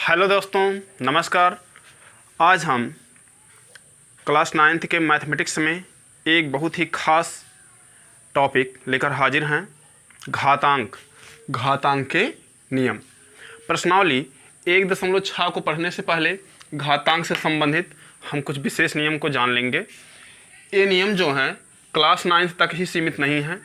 Hello दोस्तों, नमस्कार। आज हम क्लास 9th के मैथमेटिक्स में एक बहुत ही ख़ास टॉपिक लेकर हाजिर हैं। घातांक के नियम। प्रश्नावली 1.6 को पढ़ने से पहले घातांक से संबंधित हम कुछ विशेष नियम को जान लेंगे। ये नियम जो हैं क्लास 9th तक ही सीमित नहीं हैं,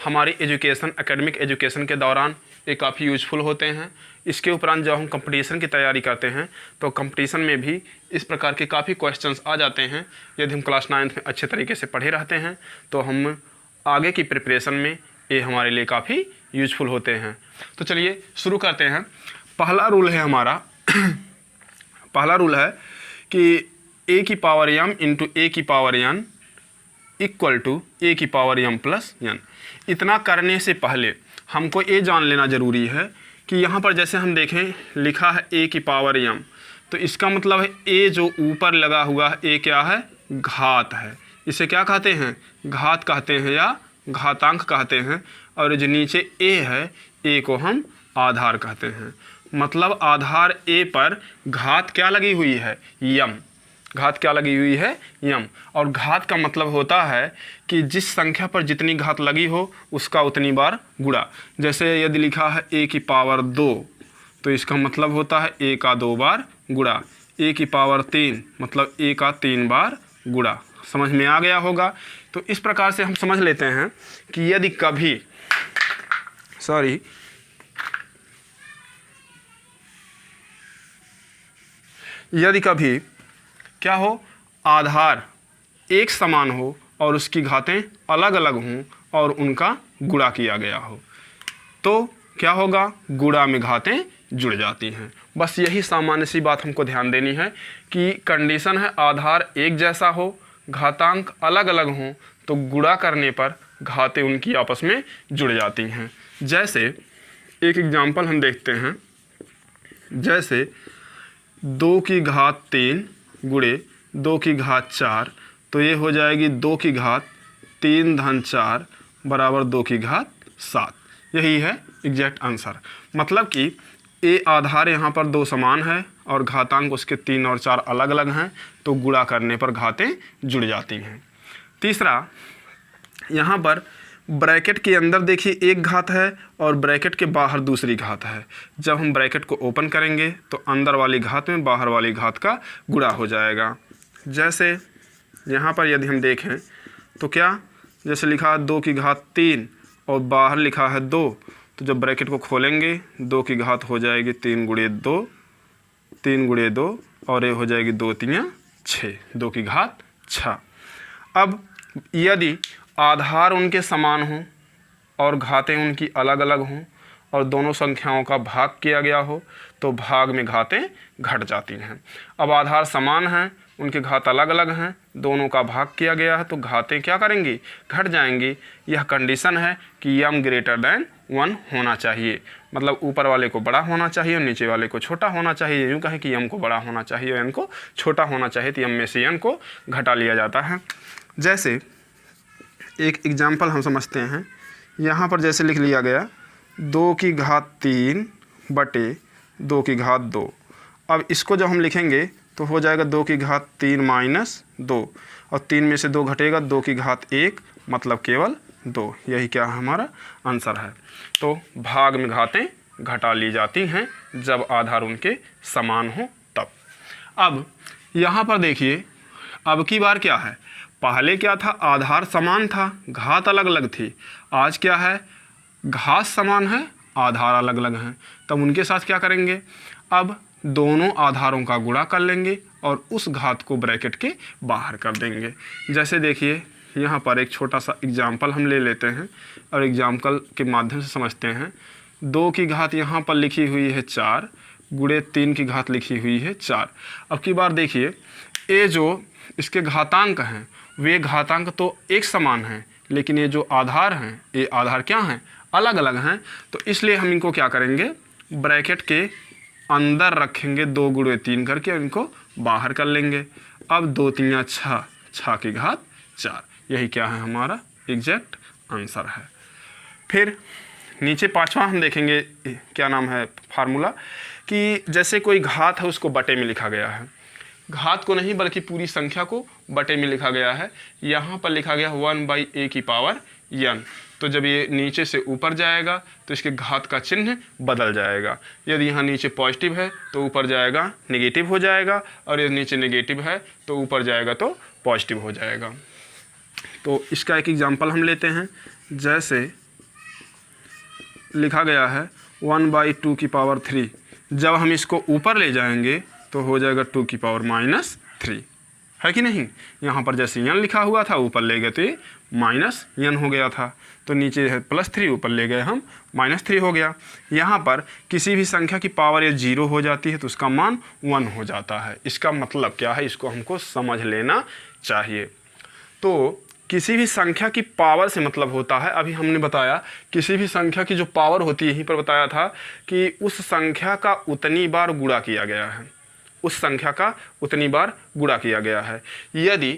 हमारी एकेडमिक एजुकेशन के दौरान ये काफ़ी यूजफुल होते हैं। इसके उपरांत जब हम कंपटीशन की तैयारी करते हैं तो कंपटीशन में भी इस प्रकार के काफ़ी क्वेश्चंस आ जाते हैं। यदि हम क्लास 9th में अच्छे तरीके से पढ़े रहते हैं तो हम आगे की प्रिपरेशन में ये हमारे लिए काफ़ी यूजफुल होते हैं। तो चलिए शुरू करते हैं। पहला रूल है हमारा पहला रूल है कि a की पावर m इंटू a की power n equal to a की पावर m प्लस n। इतना करने से पहले हमको ये जान लेना ज़रूरी है कि यहाँ पर जैसे हम देखें लिखा है a की पावर m, तो इसका मतलब है a जो ऊपर लगा हुआ है a क्या है? घात है। इसे क्या कहते हैं? घात कहते हैं या घातांक कहते हैं। और जो नीचे a है a को हम आधार कहते हैं। मतलब आधार a पर घात क्या लगी हुई है? m। घात क्या लगी हुई है? m। और घात का मतलब होता है कि जिस संख्या पर जितनी घात लगी हो उसका उतनी बार गुणा। जैसे यदि लिखा है a की पावर 2 तो इसका मतलब होता है a का 2 बार गुणा। a की पावर 3 मतलब a का 3 बार गुणा। समझ में आ गया होगा। तो इस प्रकार से हम समझ लेते हैं कि यदि कभी क्या हो, आधार एक समान हो और उसकी घातें अलग अलग हों और उनका गुणा किया गया हो तो क्या होगा? गुणा में घातें जुड़ जाती हैं। बस यही सामान्य सी बात हमको ध्यान देनी है कि कंडीशन है आधार एक जैसा हो, घातांक अलग अलग हों तो गुणा करने पर घातें उनकी आपस में जुड़ जाती हैं। जैसे एक एग्जाम्पल हम देखते हैं। जैसे 2 की घात 3 गुणे 2 की घात 4 तो ये हो जाएगी 2 की घात 3 धन 4 बराबर 2 की घात 7। यही है एग्जैक्ट आंसर। मतलब कि ए आधार यहाँ पर 2 समान है और घातांक उसके 3 और 4 अलग अलग हैं तो गुणा करने पर घातें जुड़ जाती हैं। तीसरा, यहाँ पर ब्रैकेट के अंदर देखिए एक घात है और ब्रैकेट के बाहर दूसरी घात है। जब हम ब्रैकेट को ओपन करेंगे तो अंदर वाली घात में बाहर वाली घात का गुणा हो जाएगा। जैसे यहाँ पर यदि हम देखें तो क्या, जैसे लिखा है 2 की घात 3 और बाहर लिखा है 2 तो जब ब्रैकेट को खोलेंगे 2 की घात हो जाएगी 3 गुणे 2 और ये हो जाएगी 2 3 6, 2 की घात 6। अब यदि आधार उनके समान हों और घातें उनकी अलग अलग हों और दोनों संख्याओं का भाग किया गया हो तो भाग में घातें घट जाती हैं। अब आधार समान हैं, उनके घात अलग अलग हैं, दोनों का भाग किया गया है तो घातें क्या करेंगी? घट जाएंगी। यह कंडीशन है कि m ग्रेटर दैन 1 होना चाहिए। मतलब ऊपर वाले को बड़ा होना चाहिए और नीचे वाले को छोटा होना चाहिए। यूँ कहें कि m को बड़ा होना चाहिए और n को छोटा होना चाहिए तो m में से n को घटा लिया जाता है। जैसे एक एग्जाम्पल हम समझते हैं। यहाँ पर जैसे लिख लिया गया 2 की घात 3 बटे 2 की घात 2। अब इसको जब हम लिखेंगे तो हो जाएगा 2 की घात 3 माइनस 2 और 3 में से 2 घटेगा 2 की घात 1 मतलब केवल 2। यही क्या है? हमारा आंसर है। तो भाग में घातें घटा ली जाती हैं जब आधार उनके समान हो तब। अब यहाँ पर देखिए, अब की बार क्या है? पहले क्या था? आधार समान था, घात अलग अलग थी। आज क्या है? घात समान है, आधार अलग अलग हैं। तब उनके साथ क्या करेंगे? अब दोनों आधारों का गुणा कर लेंगे और उस घात को ब्रैकेट के बाहर कर देंगे। जैसे देखिए यहाँ पर एक छोटा सा एग्जाम्पल हम ले लेते हैं और एग्जाम्पल के माध्यम से समझते हैं। 2 की घात यहाँ पर लिखी हुई है 4 गुणे 3 की घात लिखी हुई है 4। अब की बार देखिए, ये जो इसके घातांक हैं वे घातांक तो एक समान हैं, लेकिन ये जो आधार हैं ये आधार क्या हैं? अलग अलग हैं। तो इसलिए हम इनको क्या करेंगे? ब्रैकेट के अंदर रखेंगे 2 गुणे 3 करके और इनको बाहर कर लेंगे। अब 2 3 6, 6 की घात 4। यही क्या है? हमारा एग्जैक्ट आंसर है। फिर नीचे पाँचवा हम देखेंगे क्या नाम है फार्मूला, कि जैसे कोई घात है उसको बटे में लिखा गया है, घात को नहीं बल्कि पूरी संख्या को बटे में लिखा गया है। यहाँ पर लिखा गया 1/a की पावर n। तो जब ये नीचे से ऊपर जाएगा तो इसके घात का चिन्ह बदल जाएगा। यदि यहाँ नीचे पॉजिटिव है तो ऊपर जाएगा नेगेटिव हो जाएगा, और यदि नीचे नेगेटिव है तो ऊपर जाएगा तो पॉजिटिव हो जाएगा। तो इसका एक एग्जांपल हम लेते हैं। जैसे लिखा गया है 1/2 की पावर 3, जब हम इसको ऊपर ले जाएंगे तो हो जाएगा 2 की पावर -3, है कि नहीं। यहाँ पर जैसे n लिखा हुआ था ऊपर ले गए तो ये -n हो गया था, तो नीचे है +3 ऊपर ले गए हम -3 हो गया। यहाँ पर किसी भी संख्या की पावर ये 0 हो जाती है तो उसका मान 1 हो जाता है। इसका मतलब क्या है, इसको हमको समझ लेना चाहिए। तो किसी भी संख्या की पावर से मतलब होता है, अभी हमने बताया किसी भी संख्या की जो पावर होती है, यहीं पर बताया था कि उस संख्या का उतनी बार गुणा किया गया है, उस संख्या का उतनी बार गुणा किया गया है। यदि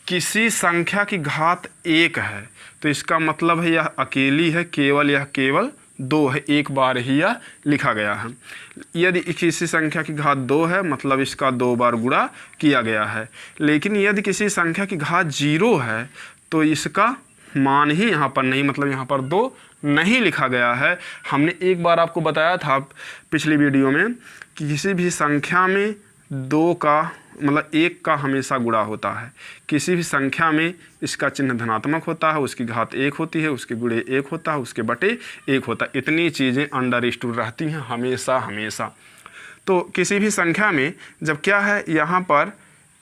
किसी संख्या की घात 1 है तो इसका मतलब है यह अकेली है, केवल यह केवल 2 है, एक बार ही यह लिखा गया है। यदि किसी संख्या की घात 2 है मतलब इसका 2 बार गुणा किया गया है। लेकिन यदि किसी संख्या की घात 0 है तो इसका मान ही यहाँ पर नहीं, मतलब यहाँ पर 2 नहीं लिखा गया है। हमने एक बार आपको बताया था पिछली वीडियो में कि किसी भी संख्या में 2 का मतलब 1 का हमेशा गुणा होता है। किसी भी संख्या में इसका चिन्ह धनात्मक होता है, उसकी घात 1 होती है, उसके गुणे 1 होता है, उसके बटे 1 होता है। इतनी चीज़ें अंडरस्टूड रहती हैं हमेशा हमेशा। तो किसी भी संख्या में जब क्या है, यहाँ पर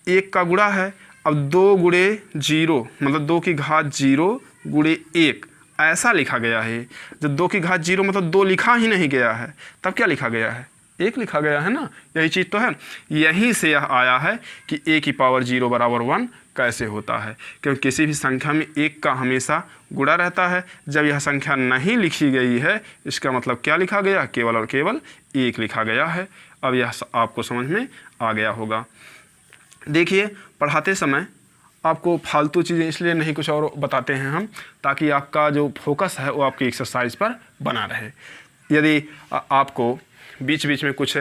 1 का गुणा है, अब 2 गुणे 0 मतलब 2 की घात 0 गुणे 1 ऐसा लिखा गया है। जब 2 की घात 0 मतलब 2 लिखा ही नहीं गया है, तब क्या लिखा गया है, 1 लिखा गया है ना। यही चीज़ तो है, यहीं से यह आया है कि a की पावर 0 बराबर 1 कैसे होता है, क्योंकि किसी भी संख्या में 1 का हमेशा गुणा रहता है। जब यह संख्या नहीं लिखी गई है इसका मतलब क्या लिखा गया, केवल और केवल 1 लिखा गया है। अब यह आपको समझ में आ गया होगा। देखिए पढ़ाते समय आपको फालतू चीज़ें इसलिए नहीं कुछ और बताते हैं हम, ताकि आपका जो फोकस है वो आपकी एक्सरसाइज पर बना रहे। यदि आपको बीच बीच में कुछ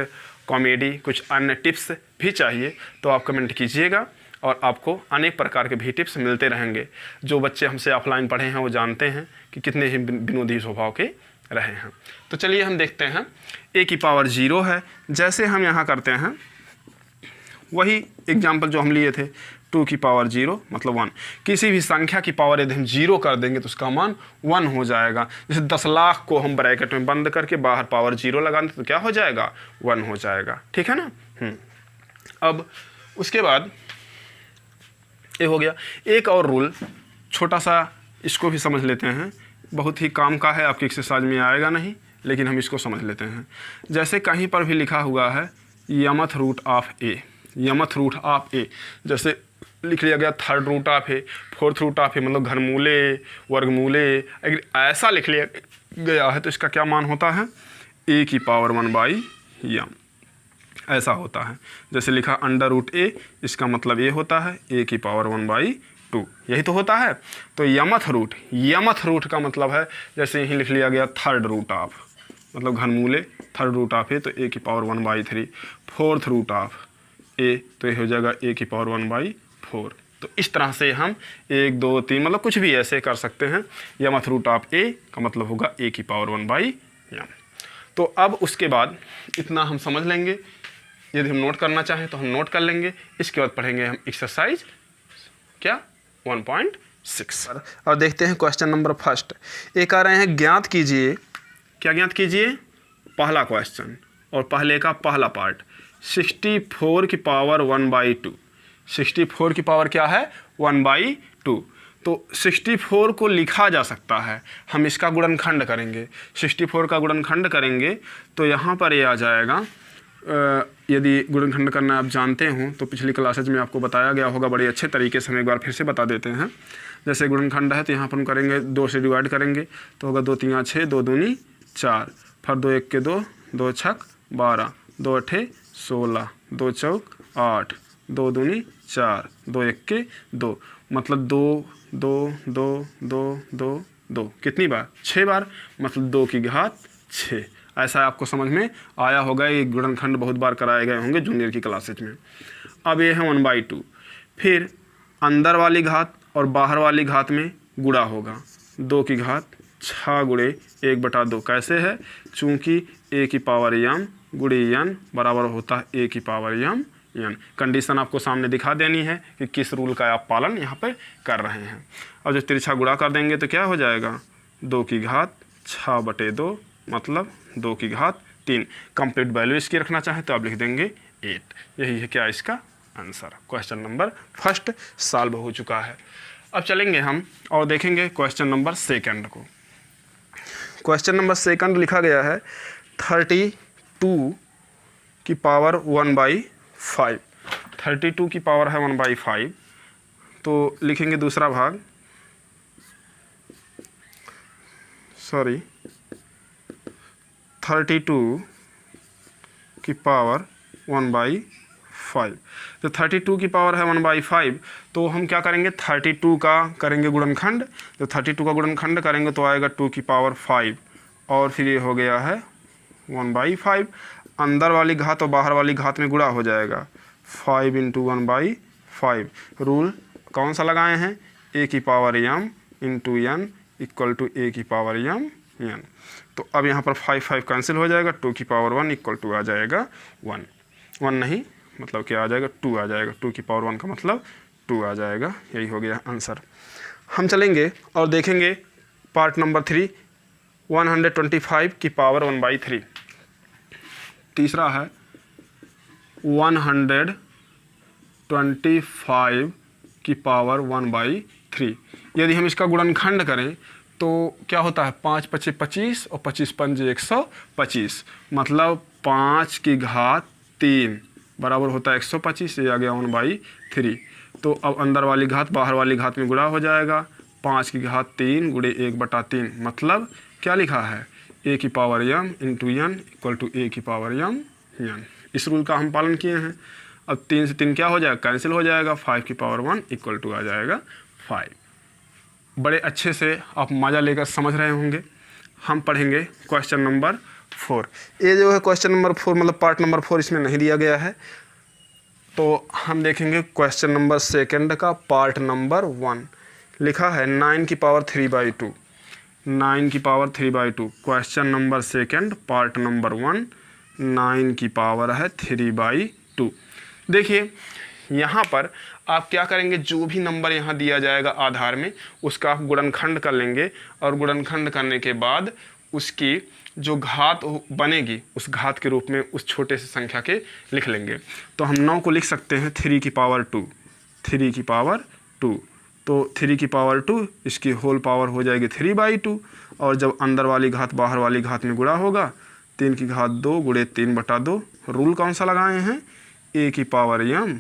कॉमेडी, कुछ अन्य टिप्स भी चाहिए तो आप कमेंट कीजिएगा, और आपको अनेक प्रकार के भी टिप्स मिलते रहेंगे। जो बच्चे हमसे ऑफलाइन पढ़े हैं वो जानते हैं कि कितने ही विनोदी स्वभाव के रहे हैं। तो चलिए हम देखते हैं, a की पावर 0 है, जैसे हम यहाँ करते हैं वही एग्जाम्पल जो हम लिए थे, 2 की पावर 0 मतलब 1। किसी भी संख्या की पावर यदि हम 0 कर देंगे तो उसका मान 1 हो जाएगा। जैसे 10 लाख को हम ब्रैकेट में बंद करके बाहर पावर 0 लगा दें तो क्या हो जाएगा, 1 हो जाएगा। ठीक है ना। अब उसके बाद ये हो गया। एक और रूल छोटा सा, इसको भी समझ लेते हैं, बहुत ही काम का है, आपकी एक्सरसाइज में आएगा नहीं लेकिन हम इसको समझ लेते हैं। जैसे कहीं पर भी लिखा हुआ है mth root of a, mth root of a, जैसे लिख लिया गया 3rd root of a, 4th root of a मतलब घनमूले, वर्गमूले, अगर ऐसा लिख लिया गया है तो इसका क्या मान होता है, a की पावर 1/m ऐसा होता है। जैसे लिखा अंडर रूट ए, इसका मतलब ये होता है a की पावर 1/2, यही तो होता है। तो यमथ रूट का मतलब है, जैसे यहीं लिख लिया गया 3rd रूट ऑफ मतलब घनमूले 3rd रूट ऑफ ए तो a की पावर 1/3, 4th रूट ऑफ ए तो ये हो जाएगा a की पावर 1/4। तो इस तरह से हम 1 2 3 मतलब कुछ भी ऐसे कर सकते हैं। यमथ रूट ऑफ a का मतलब होगा a की पावर 1/m। तो अब उसके बाद इतना हम समझ लेंगे। यदि हम नोट करना चाहें तो हम नोट कर लेंगे। इसके बाद पढ़ेंगे हम एक्सरसाइज क्या 1.6 और देखते हैं क्वेश्चन नंबर फर्स्ट। एक आ रहे हैं, ज्ञात कीजिए, क्या ज्ञात कीजिए, पहला क्वेश्चन और पहले का पहला पार्ट 64 की पावर 1/2। 64 की पावर क्या है, 1/2। तो 64 को लिखा जा सकता है, हम इसका गुणनखंड करेंगे। 64 का गुणनखंड करेंगे तो यहाँ पर ये आ जाएगा। यदि गुणनखंड करना आप जानते हो तो पिछली क्लासेज में आपको बताया गया होगा बड़े अच्छे तरीके से, हम एक बार फिर से बता देते हैं। जैसे गुणनखंड है तो यहाँ पर हम करेंगे 2 से डिवाइड करेंगे तो होगा 2 3 6, 2 दूनी 4, फिर 2 1 के 2, 2 छक 12, 2 8 16, 2 चौक 8, 2 दूनी 4, 2 1 के 2 मतलब 2 2 2 2 2 2। कितनी बार? 6 बार, मतलब 2 की घात 6। ऐसा आपको समझ में आया होगा। ये गुणनखंड बहुत बार कराए गए होंगे जूनियर की क्लासेज में। अब ये है 1/2। फिर अंदर वाली घात और बाहर वाली घात में गुणा होगा। 2 की घात 6 गुणे 1/2। कैसे है? चूँकि a की पावर m गुणे n बराबर होता है a की पावर m n। कंडीशन आपको सामने दिखा देनी है कि किस रूल का आप पालन यहाँ पे कर रहे हैं। अब जब तिरछा गुणा कर देंगे तो क्या हो जाएगा? 2 की घात 6/2 मतलब 2 की घात 3। कंप्लीट वैल्यू इसकी रखना चाहें तो आप लिख देंगे 8। यही है क्या इसका answer. Question number first solve हो चुका है। अब चलेंगे हम और देखेंगे क्वेश्चन नंबर सेकंड को। क्वेश्चन नंबर सेकंड लिखा गया है 32 की पावर 1/5। 32 की पावर है 1/5, तो लिखेंगे दूसरा भाग, सॉरी 32 की पावर 1/5। तो 32 की पावर है 1/5, तो हम क्या करेंगे? 32 का करेंगे गुणनखंड। तो 32 का गुणनखंड करेंगे तो आएगा 2 की पावर 5 और फिर ये हो गया है 1/5। अंदर वाली घात और बाहर वाली घात में गुणा हो जाएगा। 5 × 1/5। रूल कौन सा लगाए हैं? a की power m × n equal to a की पावर m n। तो अब यहाँ पर 5 कैंसिल हो जाएगा। 2 की पावर 1 इक्वल टू आ जाएगा 1 नहीं, मतलब क्या आ जाएगा? 2 आ जाएगा। 2 की पावर 1 का मतलब 2 आ जाएगा। यही हो गया आंसर। हम चलेंगे और देखेंगे पार्ट नंबर 3, 125 की पावर 1/3। तीसरा है 125 की पावर 1/3। यदि हम इसका गुणनखंड करें तो क्या होता है? 5 × 5 = 25 और 25 × 5 = 125, मतलब 5 की घात 3 बराबर होता है 125। ये आ गया 1/3। तो अब अंदर वाली घात बाहर वाली घात में गुणा हो जाएगा। 5 की घात 3 गुणे 1/3 मतलब क्या लिखा है? a की power m × n equal to a की पावर m n। इस रूल का हम पालन किए हैं। अब 3 से 3 क्या हो जाएगा? कैंसिल हो जाएगा। 5 की पावर 1 इक्वल टू आ जाएगा 5। बड़े अच्छे से आप मज़ा लेकर समझ रहे होंगे। हम पढ़ेंगे क्वेश्चन नंबर 4। ये जो है क्वेश्चन नंबर 4 मतलब पार्ट नंबर 4 इसमें नहीं दिया गया है, तो हम देखेंगे क्वेश्चन नंबर सेकंड का पार्ट नंबर 1। लिखा है 9 की पावर 3/2। 9 की power 3/2 question number second part number 1। 9 की पावर है 3/2। देखिए यहाँ पर आप क्या करेंगे? जो भी नंबर यहाँ दिया जाएगा आधार में उसका आप गुणनखंड कर लेंगे और गुणनखंड करने के बाद उसकी जो घात बनेगी उस घात के रूप में उस छोटे से संख्या के लिख लेंगे। तो हम 9 को लिख सकते हैं 3 की पावर 2। 3 की पावर 2, तो 3 की पावर 2 इसकी होल पावर हो जाएगी 3/2। और जब अंदर वाली घात बाहर वाली घात में गुणा होगा 3 की घात 2 गुणे 3/2। रूल कौन सा लगाए हैं? a की power m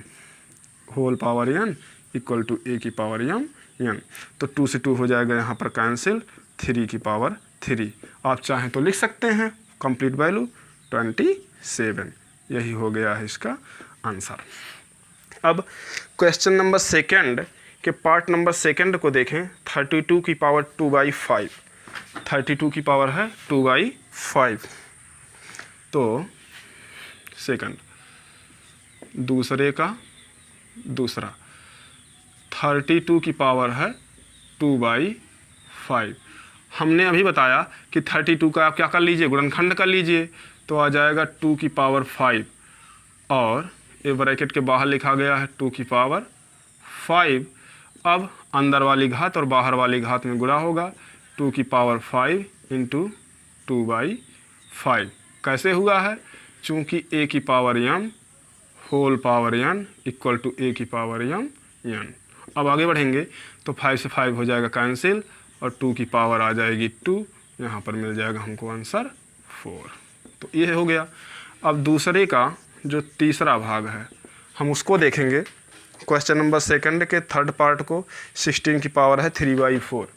whole power n equal to a की पावर m n। तो 2 से 2 हो जाएगा यहाँ पर कैंसिल। 3 की पावर 3 आप चाहें तो लिख सकते हैं। Complete value 27। यही हो गया है इसका आंसर। अब क्वेश्चन नंबर सेकंड के पार्ट नंबर सेकंड को देखें। 32 की पावर 2/5। 32 की पावर है 2/5। तो सेकंड दूसरे का दूसरा 32 की पावर है 2/5। हमने अभी बताया कि 32 का आप क्या कर लीजिए? गुणनखंड कर लीजिए, तो आ जाएगा 2 की पावर 5 और ये ब्रैकेट के बाहर लिखा गया है 2 की पावर 5। अब अंदर वाली घात और बाहर वाली घात में गुणा होगा। 2 की पावर 5 × 2/5 कैसे हुआ है? चूँकि a की power m whole power n equal to a की पावर m n। अब आगे बढ़ेंगे तो 5 से 5 हो जाएगा कैंसिल और 2 की पावर आ जाएगी 2। यहाँ पर मिल जाएगा हमको आंसर 4। तो ये हो गया। अब दूसरे का जो तीसरा भाग है हम उसको देखेंगे। क्वेश्चन नंबर सेकंड के थर्ड पार्ट को 16 की पावर है 3/4।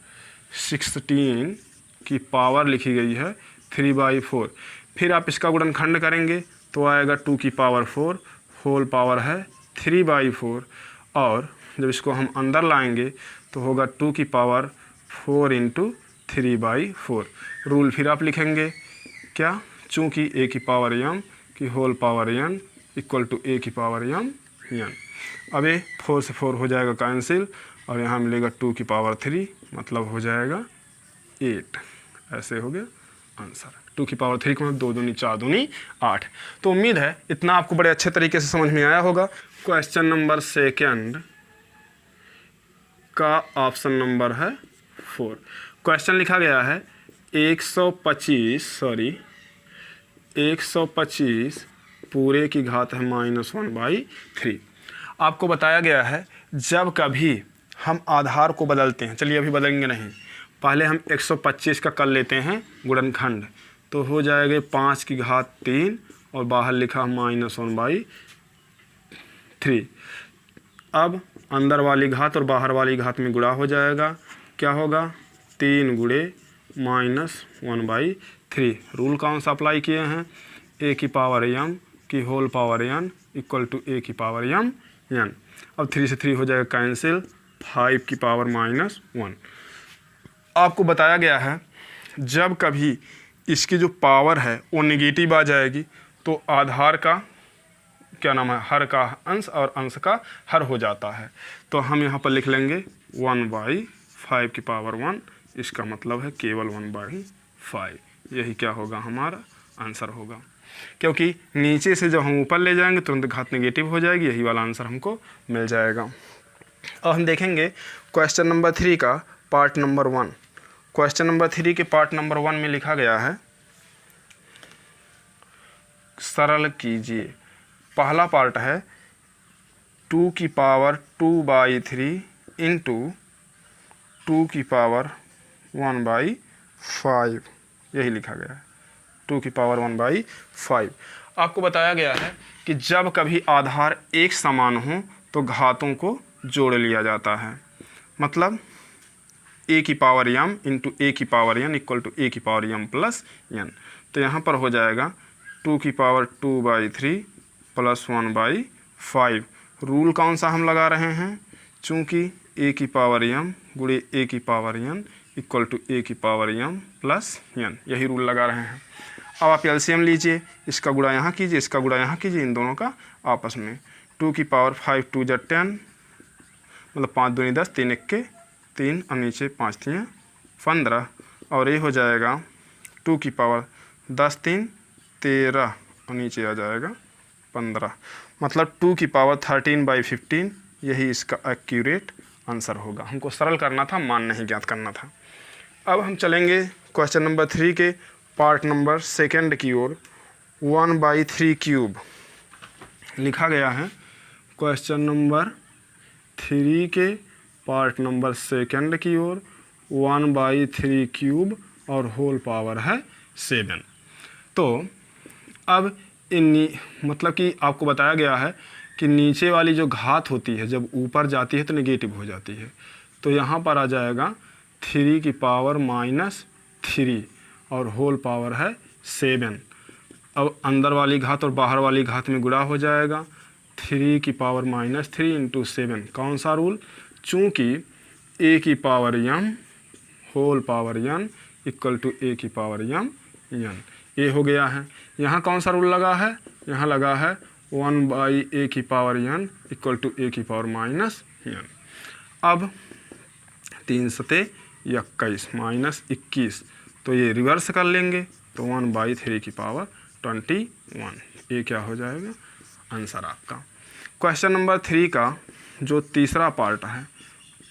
16 की पावर लिखी गई है 3/4। फिर आप इसका गुणनखंड करेंगे तो आएगा 2 की पावर 4 होल पावर है 3/4। और जब इसको हम अंदर लाएंगे तो होगा 2 की पावर 4 × 3/4। रूल फिर आप लिखेंगे क्या, चूँकि a की पावर m की whole power n equal to a की पावर m n। अब ये 4 से 4 हो जाएगा कैंसिल और यहाँ मिलेगा 2 की पावर 3, मतलब हो जाएगा 8। ऐसे हो गया आंसर। 2 की पावर 3 को मतलब 2 दूनी 4 दूनी 8। तो उम्मीद है इतना आपको बड़े अच्छे तरीके से समझ में आया होगा। क्वेश्चन नंबर 2 का ऑप्शन नंबर है 4। क्वेश्चन लिखा गया है 125 पूरे की घात है -1/3। आपको बताया गया है जब कभी हम आधार को बदलते हैं, चलिए अभी बदलेंगे नहीं, पहले हम 125 का कर लेते हैं गुणनखंड, तो हो जाएगा 5 की घात 3 और बाहर लिखा -1/3। अब अंदर वाली घात और बाहर वाली घात में गुणा हो जाएगा, क्या होगा 3 गुणे -1/3। रूल कौन सा अप्लाई किए हैं, a की पावर m की whole power n equal to a की पावर m n। अब 3 से 3 हो जाएगा कैंसिल, 5 की पावर -1। आपको बताया गया है जब कभी इसकी जो पावर है वो नेगेटिव आ जाएगी तो आधार का क्या नाम है, हर का अंश और अंश का हर हो जाता है। तो हम यहाँ पर लिख लेंगे 1/5 की पावर 1, इसका मतलब है केवल 1/5। यही क्या होगा, हमारा आंसर होगा, क्योंकि नीचे से जब हम ऊपर ले जाएंगे तुरंत घात नेगेटिव हो जाएगी, यही वाला आंसर हमको मिल जाएगा। अब हम देखेंगे क्वेश्चन नंबर 3 का पार्ट नंबर 1। क्वेश्चन नंबर 3 के पार्ट नंबर 1 में लिखा गया है सरल कीजिए। पहला पार्ट है 2 की पावर 2/3 इंटू 2 की पावर 1/5, यही लिखा गया है 2 की पावर 1/5। आपको बताया गया है कि जब कभी आधार एक समान हो तो घातों को जोड़ लिया जाता है, मतलब a की पावर m इंटू a की power n equal to a की पावर m प्लस n। तो यहाँ पर हो जाएगा 2 की पावर 2/3 प्लस 1/5। रूल कौन सा हम लगा रहे हैं, चूँकि a की पावर m गुणे a की power n equal to a की पावर m प्लस n, यही रूल लगा रहे हैं। अब आप एलसीएम लीजिए, इसका गुणा यहाँ कीजिए, इसका गुणा यहाँ कीजिए, इन दोनों का आपस में। 2 की पावर 5 2 × 10, मतलब 5 दूनी 10, 3 × 3 और नीचे 5 3 15, और ये हो जाएगा 2 की पावर 10 3 13 और नीचे आ जाएगा 15, मतलब 2 की पावर 13/15, यही इसका एक्यूरेट आंसर होगा। हमको सरल करना था, मान नहीं ज्ञात करना था। अब हम चलेंगे क्वेश्चन नंबर 3 के पार्ट नंबर 2 की ओर। 1/3³ लिखा गया है क्वेश्चन नंबर 3 के पार्ट नंबर 2 की ओर 1/3³ और होल पावर है 7। तो अब मतलब कि आपको बताया गया है कि नीचे वाली जो घात होती है जब ऊपर जाती है तो नेगेटिव हो जाती है, तो यहाँ पर आ जाएगा 3 की पावर -3 और होल पावर है 7। अब अंदर वाली घात और बाहर वाली घात में गुणा हो जाएगा, 3 की पावर -3 इंटू 7। कौन सा रूल, चूँकि a की power m whole power n equal to a की पावर m n, ये हो गया है। यहाँ कौन सा रूल लगा है, यहाँ लगा है 1/a की power n equal to a की पावर -n। अब 3 सते 21 -21, तो ये रिवर्स कर लेंगे तो 1/3 की पावर 21, ये क्या हो जाएगा आंसर आपका। क्वेश्चन नंबर 3 का जो तीसरा पार्ट है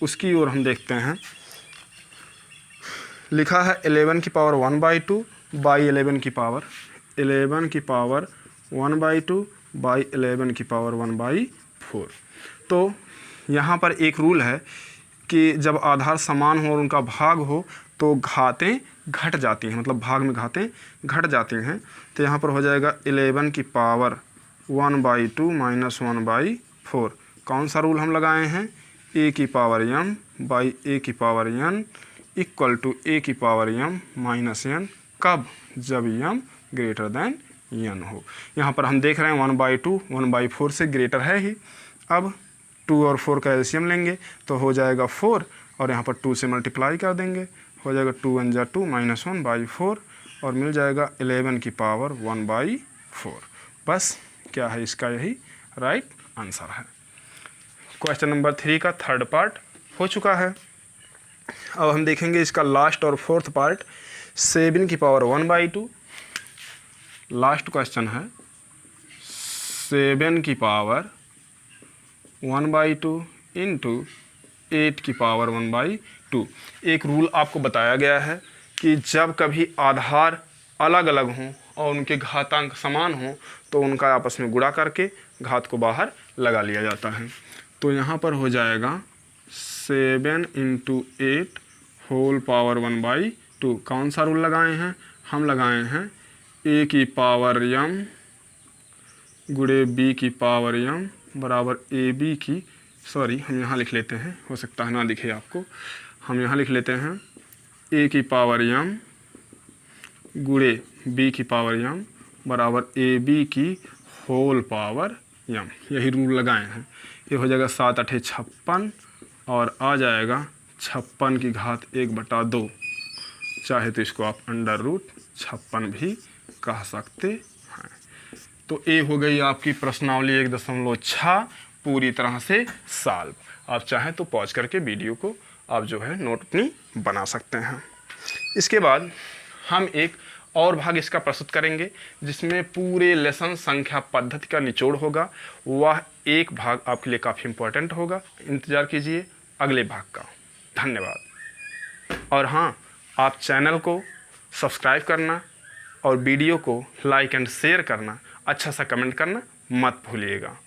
उसकी ओर हम देखते हैं। लिखा है 11 की पावर 1/2 बाई 11 की पावर 1/2 बाई 11 की पावर 1/4। तो यहाँ पर एक रूल है कि जब आधार समान हो और उनका भाग हो तो घातें घट जाती हैं, मतलब भाग में घातें घट जाती हैं। तो यहाँ पर हो जाएगा 11 की पावर 1/2 माइनस 1/4। कौन सा रूल हम लगाए हैं, a की पावर m बाई a की power n equal to a की पावर m माइनस n। कब, जब m ग्रेटर दैन n हो। यहाँ पर हम देख रहे हैं 1/2 1/4 से ग्रेटर है ही। अब 2 और 4 का एलसीएम लेंगे तो हो जाएगा 4 और यहाँ पर 2 से मल्टीप्लाई कर देंगे हो जाएगा 2 1 जा 2 -1/4 और मिल जाएगा 11 की पावर 1/4। बस क्या है इसका यही राइट आंसर है। क्वेश्चन नंबर 3 का थर्ड पार्ट हो चुका है। अब हम देखेंगे इसका लास्ट और फोर्थ पार्ट 7 की पावर 1/2। लास्ट क्वेश्चन है 7 की पावर 1/2 इंटू 8 की पावर 1/2। एक रूल आपको बताया गया है कि जब कभी आधार अलग अलग हों और उनके घातांक समान हों तो उनका आपस में गुणा करके घात को बाहर लगा लिया जाता है। तो यहाँ पर हो जाएगा 7 × 8 होल पावर 1/2। कौन सा रूल लगाए हैं? हम लगाए हैं a की पावर m गुणे b की पावर m बराबर ab की, सॉरी हम यहाँ लिख लेते हैं, हो सकता है ना दिखे आपको, हम यहाँ लिख लेते हैं a की पावर m गुणे b की पावर m बराबर ab की होल पावर m। यही रूल लगाए हैं। ये हो जाएगा 7 8 56 और आ जाएगा 56 की घात 1/2। चाहे तो इसको आप √56 भी कह सकते हैं। तो ए हो गई आपकी प्रश्नावली 1.6 पूरी तरह से सॉल्व। आप चाहें तो पॉज करके वीडियो को आप जो है नोट अपनी बना सकते हैं। इसके बाद हम एक और भाग इसका प्रस्तुत करेंगे जिसमें पूरे लेसन संख्या पद्धति का निचोड़ होगा। वह एक भाग आपके लिए काफ़ी इम्पोर्टेंट होगा। इंतज़ार कीजिए अगले भाग का। धन्यवाद। और हाँ, आप चैनल को सब्सक्राइब करना और वीडियो को लाइक एंड शेयर करना, अच्छा सा कमेंट करना मत भूलिएगा।